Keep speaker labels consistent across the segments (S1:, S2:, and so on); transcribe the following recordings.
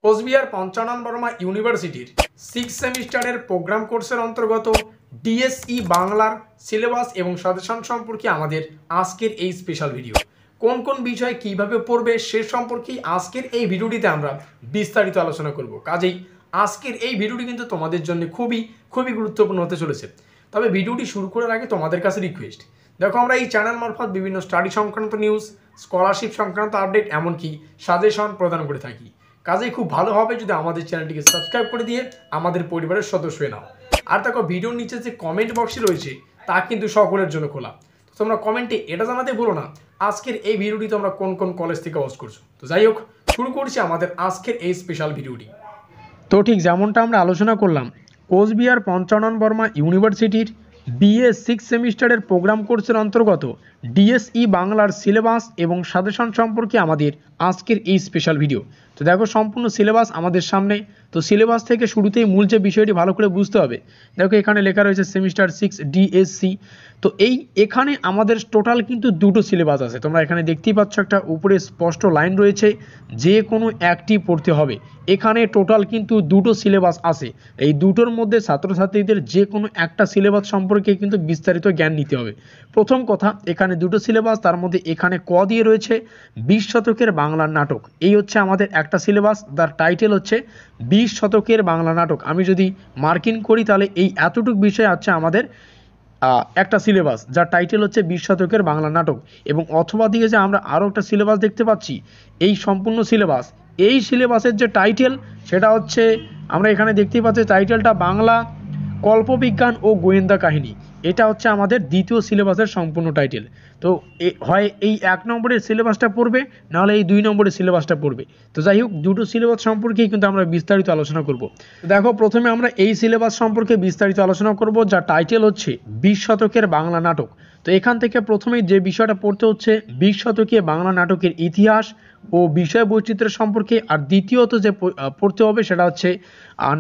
S1: কোচবিহার পঞ্চানন বর্মা ইউনিভার্সিটির 6 সেমিস্টারের প্রোগ্রাম কোর্সের অন্তর্গত ডিএসই বাংলার সিলেবাস এবং সাজেশন সম্পর্কে আমাদের আজকের এই স্পেশাল ভিডিও। কোন কোন বিষয় কিভাবে পড়বে সে সম্পর্কেই আজকের এই ভিডিওটিতে আমরা বিস্তারিত আলোচনা করব। কাজেই আজকের এই ভিডিওটি কিন্তু তোমাদের জন্য খুবই গুরুত্বপূর্ণ হতে চলেছে। তবে ভিডিওটি শুরু করার আগে তোমাদের কাছে রিকোয়েস্ট, দেখো আমরা এই চ্যানেল মারফত বিভিন্ন স্টাডি সংক্রান্ত নিউজ, স্কলারশিপ সংক্রান্ত আপডেট, এমনকি সাজেশন প্রদান করে থাকি। কাজেই খুব ভালো হবে যদি আমাদের চ্যানেলটিকে সাবস্ক্রাইব করে দিয়ে আমাদের পরিবারের সদস্য হয়ে নাও। আর দেখো ভিডিওর নিচে যে কমেন্ট বক্সে রয়েছে তা কিন্তু সকলের জন্য খোলা। তো তোমরা কমেন্টে এটা জানাতে ভুলো না আজকের এই ভিডিওটি তোমরা কোন কোন কলেজ থেকে ওয়াচ করছো। তো যাই হোক, শুরু করছি আমাদের আজকের এই স্পেশাল ভিডিওটি। তো ঠিক যেমনটা আমরা আলোচনা করলাম, কোচবিহার পঞ্চানন বর্মা ইউনিভার্সিটির বিএ 6 সেমিস্টারের প্রোগ্রাম কোর্সের অন্তর্গত ডিএসই বাংলার সিলেবাস এবং সাজেশন সম্পর্কে আমাদের আজকের এই স্পেশাল ভিডিও। তো দেখো সম্পূর্ণ সিলেবাস আমাদের সামনে। তো সিলেবাস থেকে শুরুতেই মূল যে বিষয়টি ভালো করে বুঝতে হবে, দেখো এখানে লেখা রয়েছে সেমিস্টার 6 ডিএসসি। তো এখানে আমাদের টোটাল কিন্তু দুটো সিলেবাস আছে। তোমরা এখানে দেখতেই পাচ্ছ একটা উপরে স্পষ্ট লাইন রয়েছে, যে কোনো একটি পড়তে হবে। এখানে টোটাল কিন্তু দুটো সিলেবাস আছে। এই দুটোর মধ্যে ছাত্রছাত্রীদের যে কোনো একটা সিলেবাস সম্পর্কে কিন্তু বিস্তারিত জ্ঞান নিতে হবে। প্রথম কথা, এখানে দুটো সিলেবাস, তার মধ্যে এখানে ক দিয়ে রয়েছে 20 শতকের বাংলার নাটক। এই হচ্ছে আমাদের একটা সিলেবাস, তার টাইটেল হচ্ছে 20 শতকের বাংলা নাটক। আমি যদি মার্কিং করি তাহলে এই এতটুকু বিষয় আছে আমাদের একটা সিলেবাস, যার টাইটেল হচ্ছে 20 শতকের বাংলা নাটক। এবং অথবা দিয়ে যে আমরা আরও একটা সিলেবাস দেখতে পাচ্ছি, এই সম্পূর্ণ সিলেবাস, এই সিলেবাসের যে টাইটেল সেটা হচ্ছে, আমরা এখানে দেখতেই পাচ্ছি টাইটেলটা বাংলা কল্পবিজ্ঞান ও গোয়েন্দা কাহিনী। এটা হচ্ছে আমাদের দ্বিতীয় সিলেবাসের সম্পূর্ণ টাইটেল। তো হয় এই 1 নম্বরের সিলেবাসটা পড়বে, নাহলে এই 2 নম্বরের সিলেবাসটা পড়বে। তো যাই হোক, দুটো সিলেবাস সম্পর্কেই কিন্তু আমরা বিস্তারিত আলোচনা করব। দেখো প্রথমে আমরা এই সিলেবাস সম্পর্কে বিস্তারিত আলোচনা করব, যার টাইটেল হচ্ছে 20 শতকের বাংলা নাটক। তো এখান থেকে প্রথমেই যে বিষয়টা পড়তে হচ্ছে 20 শতকে বাংলা নাটকের ইতিহাস ও বিষয় বৈচিত্র্য সম্পর্কে। আর দ্বিতীয়ত যে পড়তে হবে সেটা হচ্ছে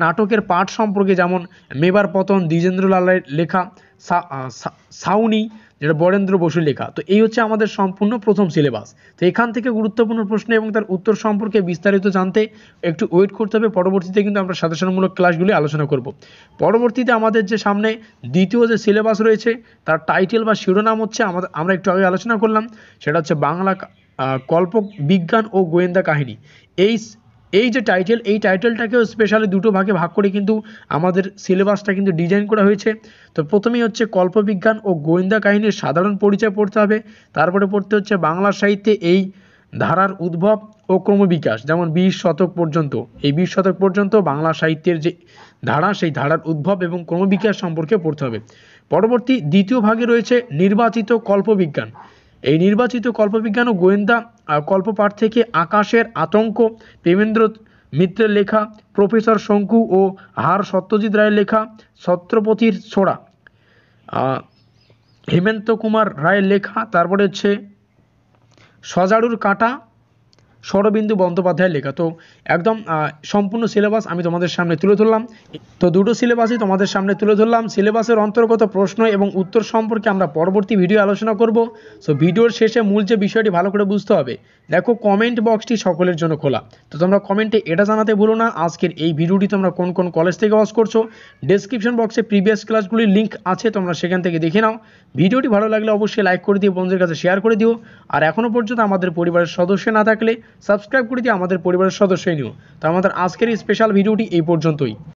S1: নাটকের পাঠ সম্পর্কে, যেমন মেবার পতন দ্বিজেন্দ্রলালের লেখা, ছাউনি যেটা বরেন্দ্র বসুর লেখা। তো এই হচ্ছে আমাদের সম্পূর্ণ প্রথম সিলেবাস। তো এখান থেকে গুরুত্বপূর্ণ প্রশ্ন এবং তার উত্তর সম্পর্কে বিস্তারিত জানতে একটু ওয়েট করতে হবে। পরবর্তীতে কিন্তু আমরা সাজেশনমূলক ক্লাসগুলি আলোচনা করব। পরবর্তীতে আমাদের যে সামনে দ্বিতীয় যে সিলেবাস রয়েছে তার টাইটেল বা শিরোনাম হচ্ছে, আমরা একটু আগে আলোচনা করলাম, সেটা হচ্ছে বাংলা কল্প বিজ্ঞান ও গোয়েন্দা কাহিনী। এই যে টাইটেল, এই টাইটেলটাকেও স্পেশালি দুটো ভাগে ভাগ করে কিন্তু আমাদের সিলেবাসটা কিন্তু ডিজাইন করা হয়েছে। তো প্রথমেই হচ্ছে কল্পবিজ্ঞান ও গোয়েন্দা কাহিনীর সাধারণ পরিচয় পড়তে হবে। তারপরে পড়তে হচ্ছে বাংলা সাহিত্যে এই ধারার উদ্ভব ও ক্রমবিকাশ, যেমন 20 শতক পর্যন্ত, এই 20 শতক পর্যন্ত বাংলা সাহিত্যের যে ধারা, সেই ধারার উদ্ভব এবং ক্রমবিকাশ সম্পর্কে পড়তে হবে। পরবর্তী দ্বিতীয় ভাগে রয়েছে নির্বাচিত কল্পবিজ্ঞান। এই নির্বাচিত কল্পবিজ্ঞান ও গোয়েন্দা কল্পপাঠ থেকে আকাশের আতঙ্ক প্রেমেন্দ্র মিত্রের লেখা, প্রফেসর শঙ্কু ও হার সত্যজিৎ রায়ের লেখা, ছত্রপতির ছোড়া হেমন্ত কুমার রায়ের লেখা, তারপরে হচ্ছে সজারুর কাঁটা শরবিন্দু বন্দ্যোপাধ্যায়ের লেখা। তো একদম সম্পূর্ণ সিলেবাস আমি তোমাদের সামনে তুলে ধরলাম। তো দুটো সিলেবাসই তোমাদের সামনে তুলে ধরলাম। সিলেবাসের অন্তর্গত প্রশ্ন এবং উত্তর সম্পর্কে আমরা পরবর্তী ভিডিও আলোচনা করব। সো ভিডিওর শেষে মূল যে বিষয়টি ভালো করে বুঝতে হবে, দেখো কমেন্ট বক্সটি সকলের জন্য খোলা। তো তোমরা কমেন্টে এটা জানাতে ভুলো না আজকের এই ভিডিওটি তোমরা কোন কোন কলেজ থেকে ওয়াচ করছো। ডেসক্রিপশন বক্সে প্রিভিয়াস ক্লাসগুলির লিঙ্ক আছে, তোমরা সেখান থেকে দেখে নাও। ভিডিওটি ভালো লাগলে অবশ্যই লাইক করে দিও, বন্ধুদের কাছে শেয়ার করে দিও। আর এখনও পর্যন্ত আমাদের পরিবারের সদস্য না থাকলে সাবস্ক্রাইব করে দিয়ে আমাদের পরিবারের সদস্য নিও। তো আমাদের আজকের এই স্পেশাল ভিডিওটি এই পর্যন্তই।